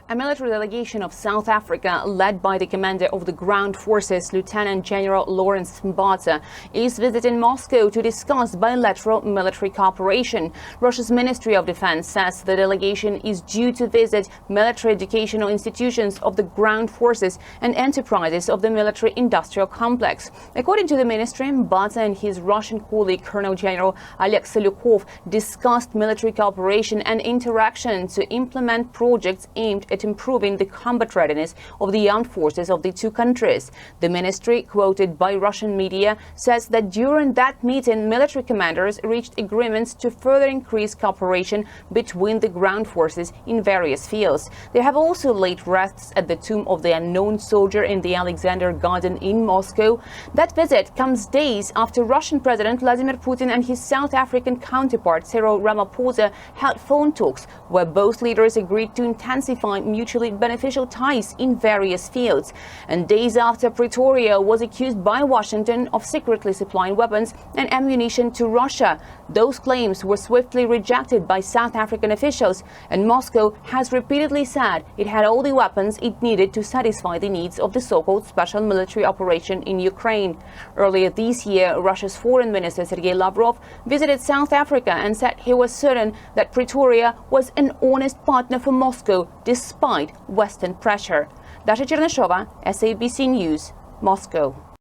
A military delegation of South Africa, led by the commander of the ground forces, Lieutenant General Lawrence Mbatha, is visiting Moscow to discuss bilateral military cooperation. Russia's Ministry of Defense says the delegation is due to visit military educational institutions of the ground forces and enterprises of the military-industrial complex. According to the ministry, Mbatha and his Russian colleague, Colonel General Alexei discussed military cooperation and interaction to implement projects aimed at improving the combat readiness of the armed forces of the two countries. The ministry, quoted by Russian media, says that during that meeting, military commanders reached agreements to further increase cooperation between the ground forces in various fields. They have also laid wreaths at the tomb of the unknown soldier in the Alexander Garden in Moscow. That visit comes days after Russian President Vladimir Putin and his South African counterpart Cyril Ramaphosa held phone talks where both leaders agreed to intensify mutually beneficial ties in various fields. And days after Pretoria was accused by Washington of secretly supplying weapons and ammunition to Russia, those claims were swiftly rejected by South African officials, and Moscow has repeatedly said it had all the weapons it needed to satisfy the needs of the so-called special military operation in Ukraine. Earlier this year, Russia's Foreign Minister Sergei Lavrov visited South Africa and said he was certain that Pretoria was an honest partner for Moscow despite Western pressure. Dasha Chernyshova, SABC News, Moscow.